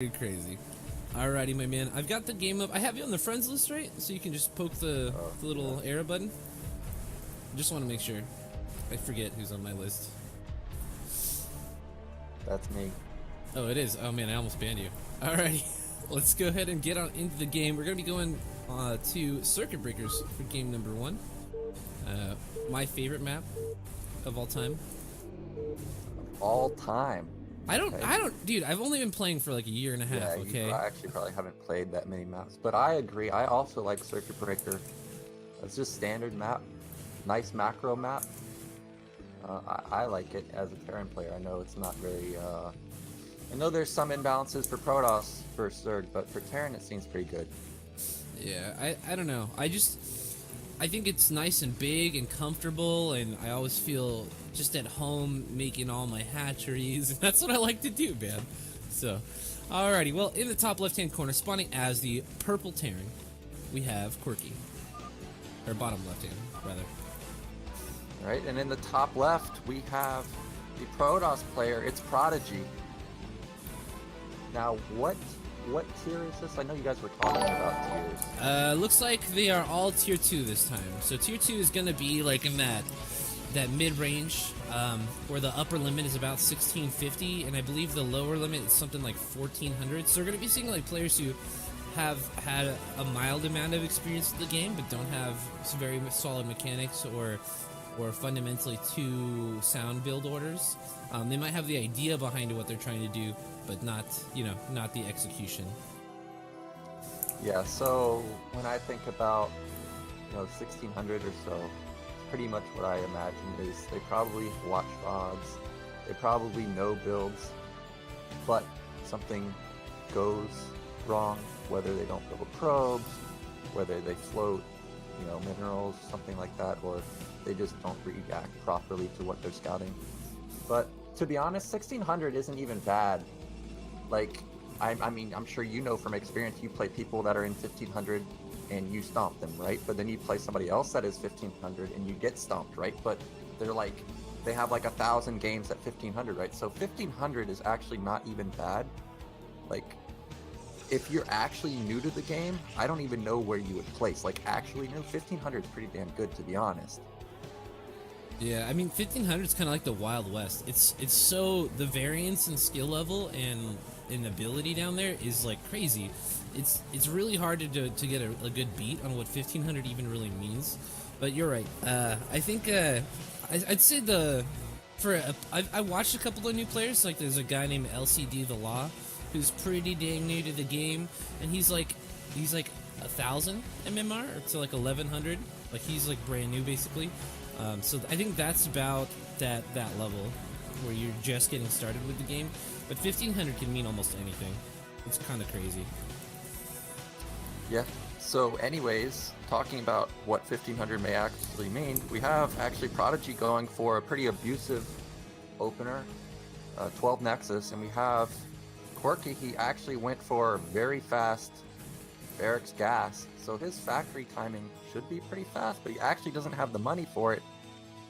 Pretty crazy. Alrighty, my man. I've got the game up. I have you on the friends list, right? So you can just poke the little arrow button. Just want to make sure. I forget who's on my list. That's me. Oh, it is. Oh man, I almost banned you. Alrighty, let's go ahead and get on into the game. We're gonna be going to Circuit Breakers for game number 1. My favorite map of all time. All time. I don't, dude. I've only been playing for like a year and a half. Yeah, Okay. you actually probably haven't played that many maps, but I agree. I also like Circuit Breaker. It's just standard map, nice macro map. I like it as a Terran player. I know it's not very. I know there's some imbalances for Protoss for Zerg, but for Terran it seems pretty good. Yeah, I don't know. I think it's nice and big and comfortable, and I always feel just at home making all my hatcheries, and that's what I like to do, man. So, alrighty, well, in the top left-hand corner, spawning as the purple Terran, we have Quirky. Or bottom left-hand, rather. Right, and in the top left we have the Protoss player. It's Prodygy. Now, what tier is this? I know you guys were talking about tiers. Looks like they are all tier 2 this time. So tier 2 is gonna be like in that mid-range, where the upper limit is about 1650, and I believe the lower limit is something like 1400. So we're gonna be seeing like players who have had a mild amount of experience with the game, but don't have some very solid mechanics or fundamentally two sound build orders. They might have the idea behind what they're trying to do, but not the execution. Yeah, so when I think about 1600 or so, pretty much what I imagine is they probably watch VODs, they probably know builds, but something goes wrong, whether they don't build probes, whether they float minerals, something like that, or they just don't react properly to what they're scouting. But to be honest, 1600 isn't even bad. Like, I mean, I'm sure you know from experience, you play people that are in 1500 and you stomp them, right? But then you play somebody else that is 1500 and you get stomped, right? But they have like 1,000 games at 1500, right? So 1500 is actually not even bad. Like, if you're actually new to the game, I don't even know where you would place. Like, actually new, 1500 is pretty damn good, to be honest. Yeah, I mean, 1500 is kind of like the Wild West. It's so, the variance in skill level and ability down there is like crazy. It's really hard to get a good beat on what 1500 even really means. But you're right. I think I'd say I watched a couple of new players. Like there's a guy named LCD the Law, who's pretty dang new to the game, and he's like 1,000 MMR to like 1,100. Like he's like brand new basically. So I think that's about that level where you're just getting started with the game. But 1500 can mean almost anything. It's kind of crazy. Yeah. So anyways, talking about what 1500 may actually mean, we have actually Prodygy going for a pretty abusive opener, 12 Nexus, and we have Quirky. He actually went for very fast barracks gas, so his factory timing should be pretty fast, but he actually doesn't have the money for it.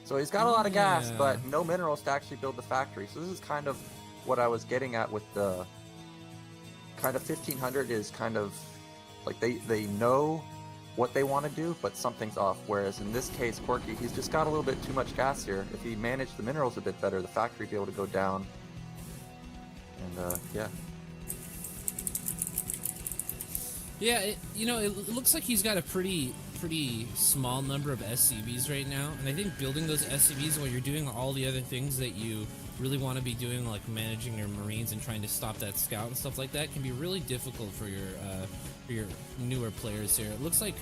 So he's got a lot of gas, but no minerals to actually build the factory. So this is kind of what I was getting at with the kind of 1500 is kind of like they know what they want to do, but something's off. Whereas in this case, Quirky, he's just got a little bit too much gas here. If he managed the minerals a bit better, the factory would be able to go down. And yeah. Yeah, it looks like he's got a pretty small number of SCVs right now, and I think building those SCVs while you're doing all the other things that you really want to be doing, like managing your Marines and trying to stop that scout and stuff like that, can be really difficult for your newer players here. It looks like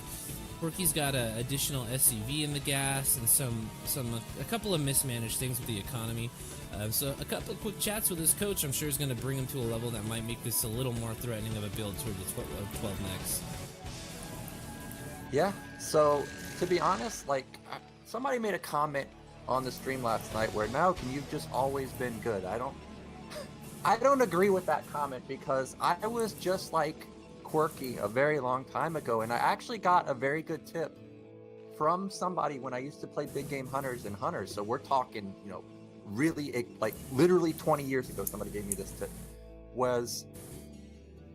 Quirky's got an additional SCV in the gas and a couple of mismanaged things with the economy. So a couple of quick chats with his coach, I'm sure, is going to bring him to a level that might make this a little more threatening of a build toward the 12 next. Yeah, so to be honest, like somebody made a comment on the stream last night where Nyoken, you've just always been good. I don't agree with that comment, because I was just like Quirky a very long time ago, and I actually got a very good tip from somebody when I used to play big game hunters and hunters. So we're talking, really like literally 20 years ago, somebody gave me this tip. Was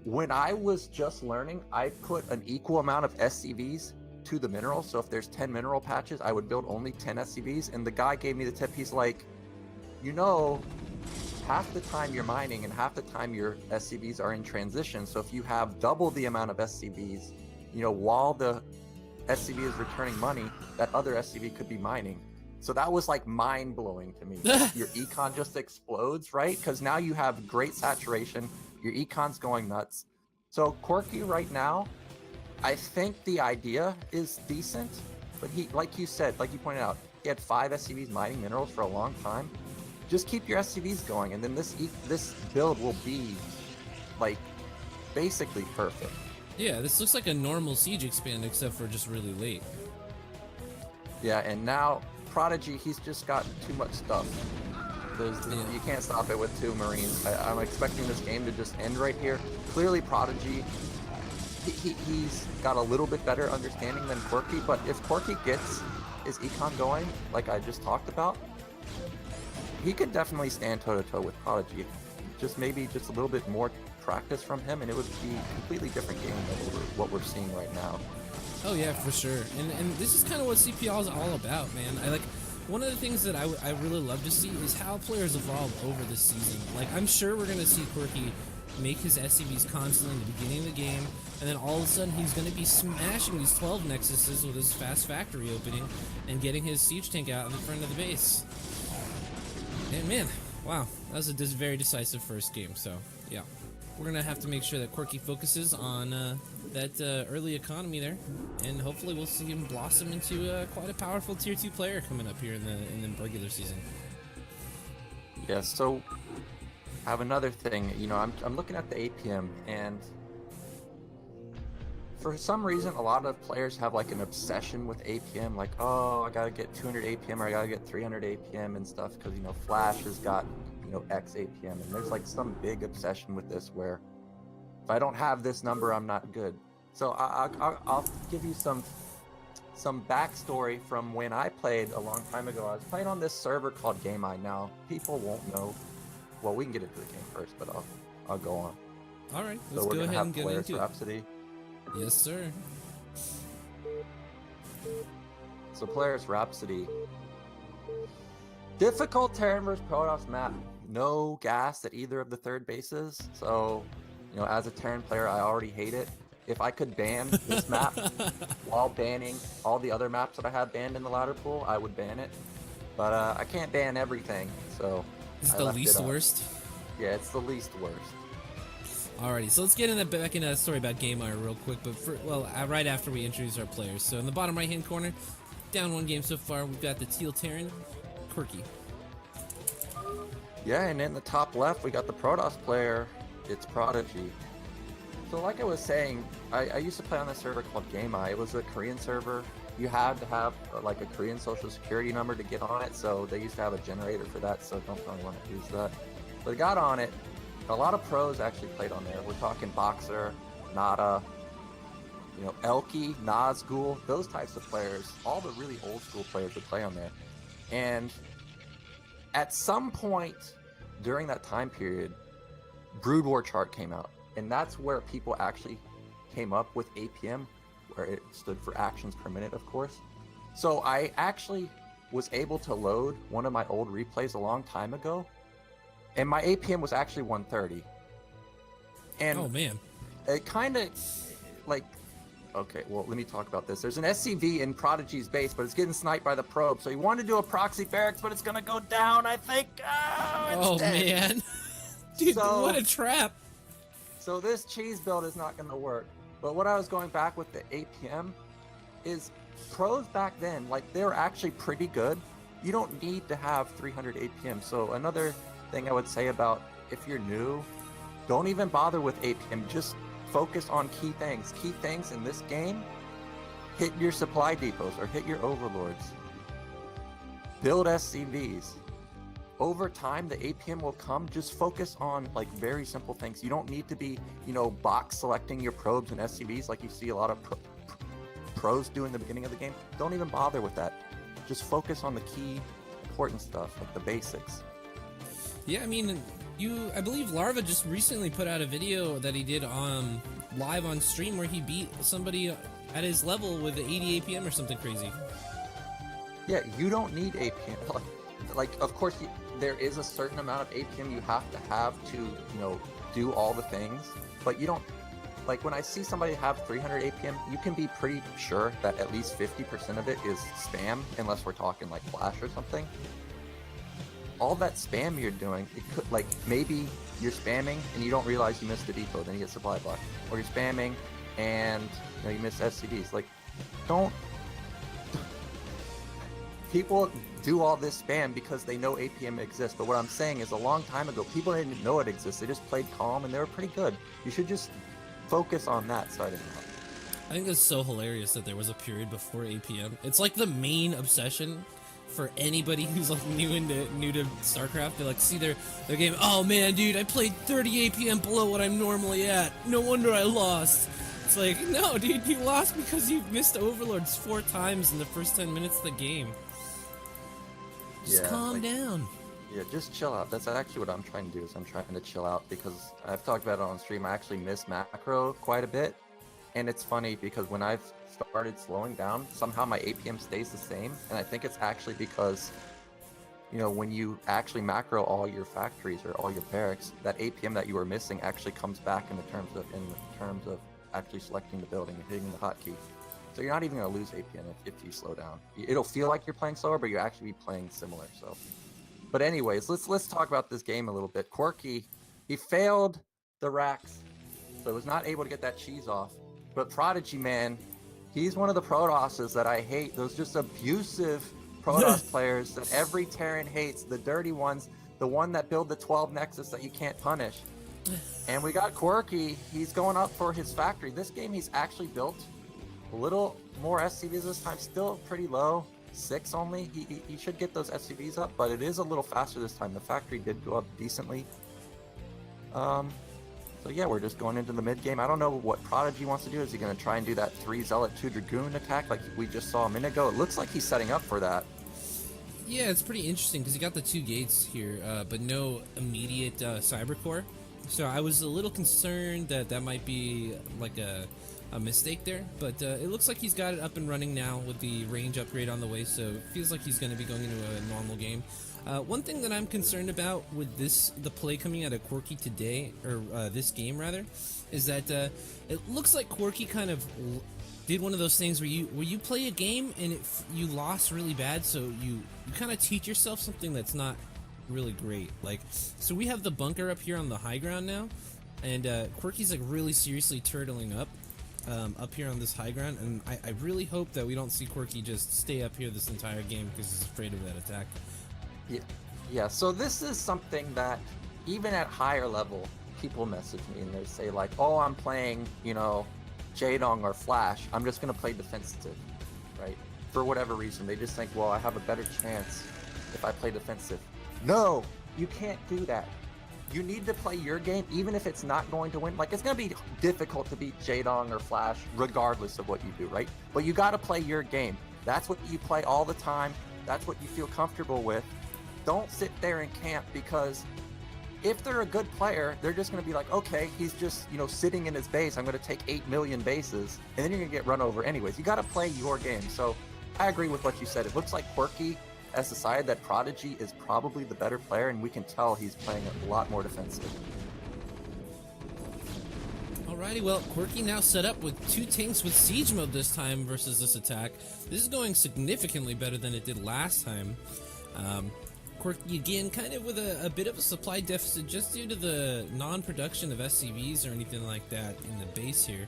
when I was just learning, I put an equal amount of SCVs to the minerals. So if there's 10 mineral patches, I would build only 10 SCVs. And the guy gave me the tip. He's like, you know, half the time you're mining and half the time your SCVs are in transition. So if you have double the amount of SCVs, you know, while the SCV is returning money, that other SCV could be mining. So that was like mind blowing to me. Your econ just explodes, right? Because now you have great saturation. Your econ's going nuts. So Quirky right now, I think the idea is decent, but he, like you said, like you pointed out, he had 5 SCVs mining minerals for a long time. Just keep your SCVs going, and then this build will be like basically perfect. Yeah, this looks like a normal Siege expand, except for just really late. Yeah, and now Prodygy, he's just got too much stuff. You can't stop it with 2 Marines. I'm expecting this game to just end right here. Clearly Prodygy, he's got a little bit better understanding than Quirky, but if Quirky gets his econ going, like I just talked about, he could definitely stand toe-to-toe with Prodygy. Just maybe just a little bit more practice from him, and it would be a completely different game than what we're seeing right now. Oh yeah, for sure. And this is kind of what CPL is all about, man. One of the things that I really love to see is how players evolve over this season. Like, I'm sure we're going to see Quirky make his SCVs constantly in the beginning of the game, and then all of a sudden he's going to be smashing these 12 Nexuses with his fast factory opening and getting his siege tank out in the front of the base. And man, wow, that was a very decisive first game, so yeah. We're going to have to make sure that Quirky focuses on that early economy there, and hopefully we'll see him blossom into quite a powerful tier 2 player coming up here in the regular season. Yeah, so I have another thing. You know, I'm looking at the APM, and for some reason a lot of players have like an obsession with APM, like, oh, I gotta get 200 APM or I gotta get 300 APM and stuff, because, you know, Flash has got, you know, X APM, and there's like some big obsession with this where if I don't have this number, I'm not good. So I'll give you some backstory from when I played a long time ago. I was playing on this server called Game Eye. Now, people won't know. Well, we can get into the game first, but I'll go on. All right, So let's we're go gonna ahead and have get Polaris into Rhapsody. it. Yes, sir. So Polaris Rhapsody. Difficult Terran vs Protoss map. No gas at either of the third bases. So, you know, as a Terran player, I already hate it. If I could ban this map while banning all the other maps that I have banned in the ladder pool, I would ban it. But I can't ban everything, so This is the least worst? Yeah, it's the least worst. Alrighty, so let's get back into a story about Game Eye real quick, but right after we introduce our players. So in the bottom right-hand corner, down 1 game so far, we've got the Teal Terran, Quirky. Yeah, and in the top left, we got the Protoss player. It's Prodygy. So like I was saying, I used to play on this server called Game Eye. It was a Korean server. You had to have like a Korean social security number to get on it, so they used to have a generator for that, so don't really want to use that. But I got on it. A lot of pros actually played on there. We're talking Boxer, Nada, you know, Elky, Nazgul, those types of players. All the really old school players would play on there. And at some point during that time period, Brood War chart came out, and that's where people actually came up with APM, where it stood for actions per minute, of course. So I actually was able to load one of my old replays a long time ago, and my APM was actually 130. And oh man, it kind of like, okay, well, let me talk about this. There's an SCV in Prodygy's base, but it's getting sniped by the probe. So he wanted to do a proxy barracks, but it's gonna go down, I think. Oh man. Dude, so, what a trap. So this cheese build is not gonna work. But what I was going back with the APM is pros back then, like, they were actually pretty good. You don't need to have 300 APM. So another thing I would say about if you're new, don't even bother with APM. Just focus on key things. Key things in this game, hit your supply depots or hit your overlords. Build SCVs. Over time, the APM will come. Just focus on like very simple things. You don't need to be, you know, box selecting your probes and SCVs like you see a lot of pros do in the beginning of the game. Don't even bother with that. Just focus on the key important stuff, like the basics. Yeah, I mean, I believe Larva just recently put out a video that he did live on stream where he beat somebody at his level with 80 APM or something crazy. Yeah, you don't need APM. Like of course, there is a certain amount of APM you have to, you know, do all the things, but you don't. Like when I see somebody have 300 APM, you can be pretty sure that at least 50% of it is spam, unless we're talking like flash or something. All that spam you're doing, it could, like maybe you're spamming and you don't realize you missed the depot, then you get supply block, or you're spamming and you know you miss SCVs. Like, don't. People do all this spam because they know APM exists, but what I'm saying is a long time ago, people didn't know it exists. They just played calm and they were pretty good. You should just focus on that side of it. I think it's so hilarious that there was a period before APM. It's like the main obsession for anybody who's like new to StarCraft. They like see their game. Oh man, dude, I played 30 APM below what I'm normally at. No wonder I lost. It's like, no, dude, you lost because you missed overlords 4 times in the first 10 minutes of the game. Just calm down. Yeah, just chill out. That's actually what I'm trying to do, is I'm trying to chill out, because I've talked about it on stream. I actually miss macro quite a bit. And it's funny because when I've started slowing down, somehow my APM stays the same. And I think it's actually because, you know, when you actually macro all your factories or all your barracks, that APM that you were missing actually comes back in terms of actually selecting the building and hitting the hotkey. So you're not even going to lose APM if you slow down. It'll feel like you're playing slower, but you'll actually be playing similar. So, but anyways, let's talk about this game a little bit. Quirky, he failed the racks, so was not able to get that cheese off. But Prodygy, man, he's one of the Protosses that I hate. Those just abusive Protoss players that every Terran hates. The dirty ones, the one that build the 12 Nexus that you can't punish. And we got Quirky. He's going up for his factory. This game he's actually built a little more SCVs this time, still pretty low, 6 only. He should get those SCVs up, but it is a little faster this time. The factory did go up decently. So yeah, we're just going into the mid game. I don't know what Prodygy wants to do. Is he going to try and do that 3 Zealot 2 Dragoon attack like we just saw a minute ago? It looks like he's setting up for that. Yeah, it's pretty interesting because he got the 2 gates here, but no immediate cyber core. So I was a little concerned that might be like a mistake there, but it looks like he's got it up and running now with the range upgrade on the way, so it feels like he's going to be going into a normal game. One thing that I'm concerned about with the play coming out of Quirky today, or this game rather, is that it looks like Quirky kind of did one of those things where you play a game and you lost really bad, so you kind of teach yourself something that's not really great. Like, so we have the bunker up here on the high ground now, and Quirky's like really seriously turtling up here on this high ground, and I really hope that we don't see Quirky just stay up here this entire game because he's afraid of that attack. Yeah. So this is something that even at higher level, people message me and they say like, "Oh, I'm playing, you know, Jaedong or Flash. I'm just gonna play defensive, right?" For whatever reason, they just think, "Well, I have a better chance if I play defensive." No, you can't do that. You need to play your game, even if it's not going to win. Like, it's going to be difficult to beat Jaedong or Flash, regardless of what you do, right? But you got to play your game. That's what you play all the time. That's what you feel comfortable with. Don't sit there and camp, because if they're a good player, they're just going to be like, okay, he's just, you know, sitting in his base. I'm going to take 8 million bases, and then you're going to get run over anyways. You got to play your game. So I agree with what you said. It looks like Quirky has decided that Prodygy is probably the better player, and we can tell he's playing a lot more defensive. Alrighty, well, Quirky now set up with 2 tanks with siege mode this time versus this attack. This is going significantly better than it did last time. Quirky again kind of with a bit of a supply deficit just due to the non-production of SCVs or anything like that in the base here.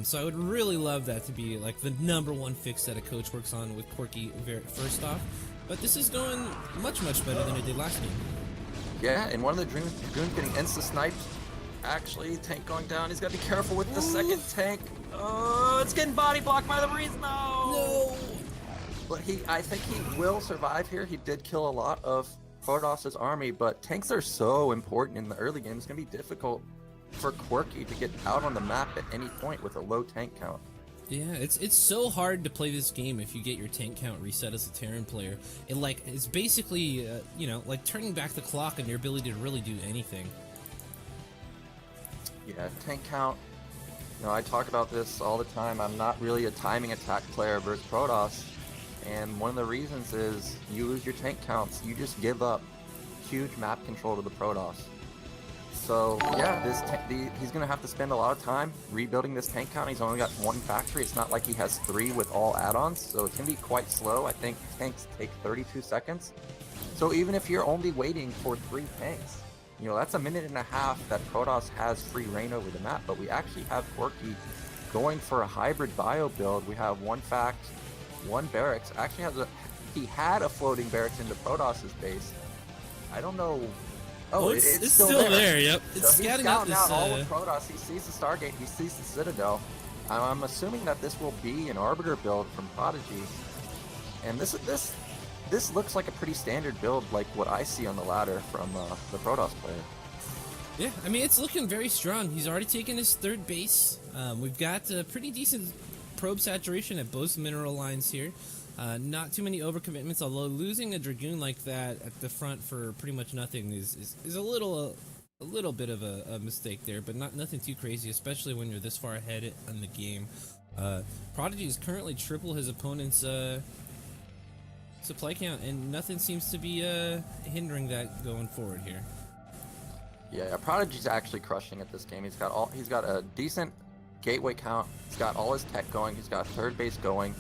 So I would really love that to be like the #1 fix that a coach works on with Quirky first off. But this is going much, much better than it did last game. Yeah, and one of the Dragoons getting insta-sniped. Actually, tank going down. He's got to be careful with the second tank. Oh, it's getting body blocked by the Marines. No! But I think he will survive here. He did kill a lot of Protoss' army, but tanks are so important in the early game. It's going to be difficult for Quirky to get out on the map at any point with a low tank count. Yeah, it's so hard to play this game if you get your tank count reset as a Terran player. It's basically you know, like turning back the clock on your ability to really do anything. Yeah, tank count. You know, I talk about this all the time. I'm not really a timing attack player versus Protoss, and one of the reasons is you lose your tank counts, you just give up huge map control to the Protoss. So yeah, he's gonna have to spend a lot of time rebuilding this tank count. He's only got 1 factory. It's not like he has 3 with all add-ons, so it's gonna be quite slow. I think tanks take 32 seconds. So even if you're only waiting for 3 tanks, you know, that's a minute and a half that Protoss has free reign over the map. But we actually have Quirky going for a hybrid bio build. We have 1 fact, 1 barracks. Actually he had a floating barracks into Protoss's base. I don't know. Oh, it's still there. Yep. It's so scouting out this. All with Protoss. He sees the Stargate. He sees the Citadel. I'm assuming that this will be an Arbiter build from Prodygy, and this looks like a pretty standard build, like what I see on the ladder from the Protoss player. Yeah, I mean, it's looking very strong. He's already taken his 3rd base. We've got a pretty decent probe saturation at both mineral lines here. Not too many overcommitments, although losing a Dragoon like that at the front for pretty much nothing is a little bit of a mistake there, but nothing too crazy, especially when you're this far ahead in the game. Prodygy is currently triple his opponent's supply count, and nothing seems to be hindering that going forward here. Yeah, Prodigy's actually crushing at this game. He's got a decent gateway count. He's got all his tech going. He's got 3rd base going.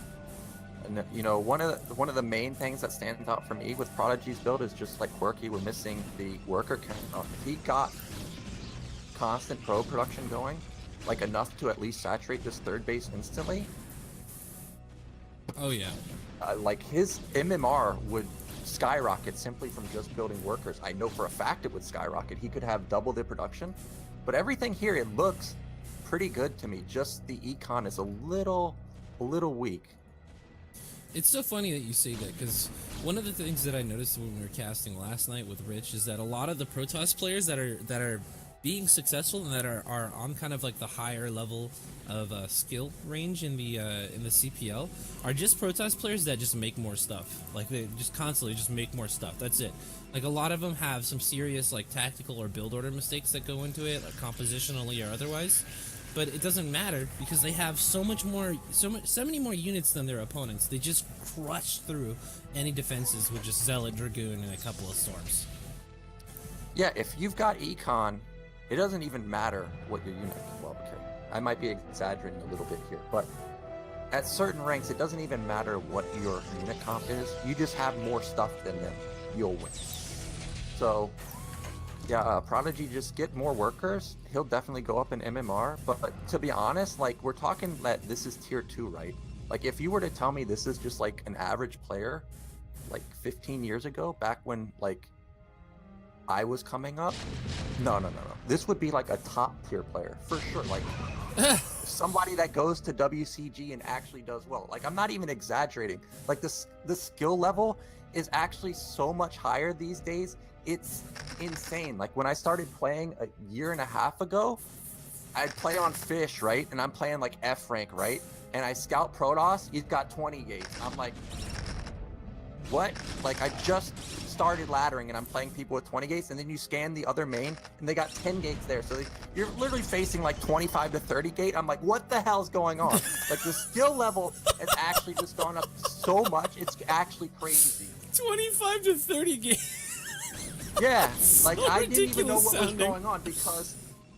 And you know, one of the main things that stands out for me with Prodygy's build is just like Quirky, we're missing the worker count. If he got constant probe production going, like enough to at least saturate this 3rd base instantly. Oh yeah. Like his MMR would skyrocket simply from just building workers. I know for a fact it would skyrocket. He could have double the production, but everything here, it looks pretty good to me. Just the econ is a little weak. It's so funny that you say that, because one of the things that I noticed when we were casting last night with Rich is that a lot of the Protoss players that are being successful and that are on kind of like the higher level of skill range in the CPL are just Protoss players that just make more stuff. Like they just constantly just make more stuff. That's it. Like a lot of them have some serious like tactical or build order mistakes that go into it, like compositionally or otherwise. But it doesn't matter because they have so many more units than their opponents. They just crush through any defenses with just Zealot, Dragoon, and a couple of storms. Yeah, if you've got econ, it doesn't even matter what your unit. Well, okay, I might be exaggerating a little bit here, but at certain ranks, it doesn't even matter what your unit comp is. You just have more stuff than them. You'll win. So. Yeah, Prodygy, just get more workers. He'll definitely go up in MMR. But to be honest, like, we're talking that this is tier 2, right? Like, if you were to tell me this is just like an average player, like 15 years ago, back when like I was coming up, no. This would be like a top tier player for sure. Like somebody that goes to WCG and actually does well. Like, I'm not even exaggerating. Like the skill level is actually so much higher these days. It's insane. Like when I started playing a year and a half ago, I'd play on Fish, right? And I'm playing like F rank, right? And I scout Protoss, he's got 20 gates. I'm like, what? Like I just started laddering and I'm playing people with 20 gates, and then you scan the other main and they got 10 gates there. So you're literally facing like 25 to 30 gate. I'm like, what the hell's going on? Like the skill level has actually just gone up so much. It's actually crazy. 25 to 30 gate. Yeah, like so I didn't even know what sounding. was going on because,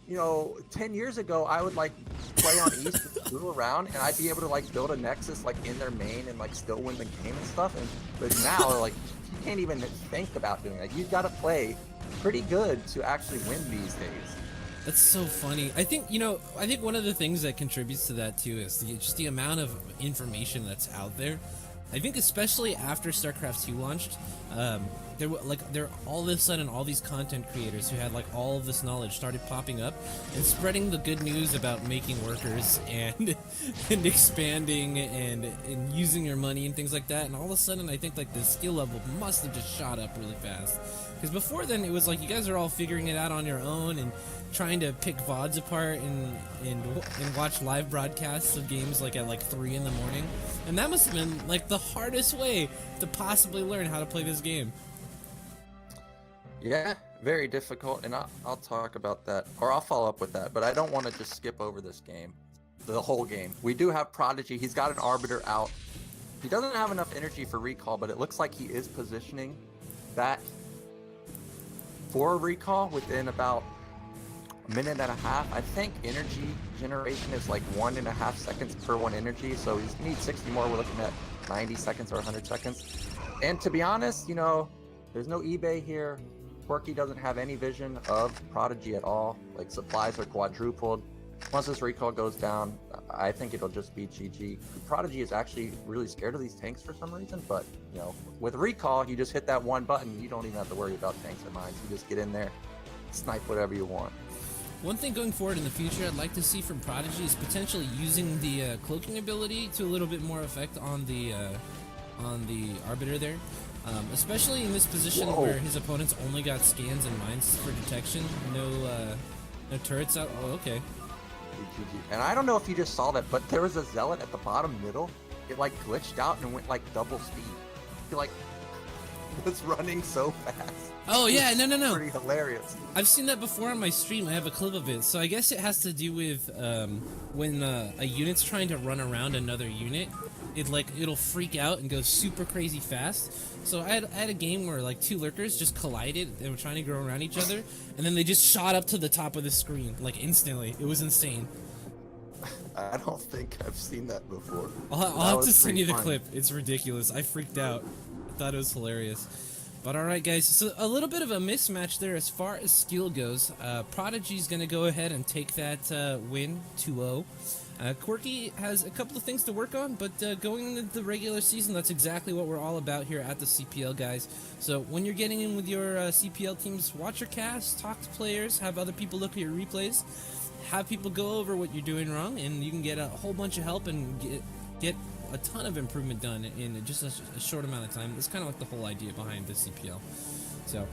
you know, 10 years ago I would like play on East and screw around, and I'd be able to like build a Nexus like in their main and like still win the game and stuff. But now like you can't even think about doing that. You've got to play pretty good to actually win these days. That's so funny. I think one of the things that contributes to that too is just the amount of information that's out there. I think especially after StarCraft 2 launched, there all of a sudden all these content creators who had like all of this knowledge started popping up and spreading the good news about making workers and and expanding and using your money and things like that. And all of a sudden I think like the skill level must have just shot up really fast, because before then it was like you guys are all figuring it out on your own and trying to pick VODs apart and watch live broadcasts of games like at like 3 in the morning, and that must have been like the hardest way to possibly learn how to play this game. Yeah, very difficult, and I'll talk about that, or I'll follow up with that, but I don't want to just skip over this game, the whole game. We do have Prodygy. He's got an Arbiter out. He doesn't have enough energy for recall, but it looks like he is positioning that for recall within about a minute and a half. I think energy generation is like 1.5 seconds per 1 energy, so he needs 60 more. We're looking at 90 seconds or 100 seconds. And to be honest, you know, there's no eBay here. Quirky doesn't have any vision of Prodygy at all. Like, supplies are quadrupled. Once this recall goes down, I think it'll just be GG. Prodygy is actually really scared of these tanks for some reason, but, you know, with recall, you just hit that one button. You don't even have to worry about tanks or mines. You just get in there, snipe whatever you want. One thing going forward in the future I'd like to see from Prodygy is potentially using the cloaking ability to a little bit more effect on the Arbiter there. Especially in this position where his opponents only got scans and mines for detection, no turrets out. Oh, okay. And I don't know if you just saw that, but there was a zealot at the bottom middle. It like glitched out and went like double speed. He like was running so fast. Oh yeah, no. Pretty hilarious. I've seen that before on my stream. I have a clip of it. So I guess it has to do with when a unit's trying to run around another unit. It'll freak out and go super crazy fast. So I had a game where like 2 lurkers just collided. They were trying to go around each other, and then they just shot up to the top of the screen like instantly. It was insane. I don't think I've seen that before. I'll have to send you the clip. It's ridiculous. I freaked out. I thought it was hilarious. But alright guys, so a little bit of a mismatch there as far as skill goes. Prodygy's going to go ahead and take that win 2-0. Quirky has a couple of things to work on, but going into the regular season, that's exactly what we're all about here at the CPL, guys. So when you're getting in with your CPL teams, watch your casts, talk to players, have other people look at your replays, have people go over what you're doing wrong, and you can get a whole bunch of help and get a ton of improvement done in just a short amount of time. That's kind of like the whole idea behind the CPL. So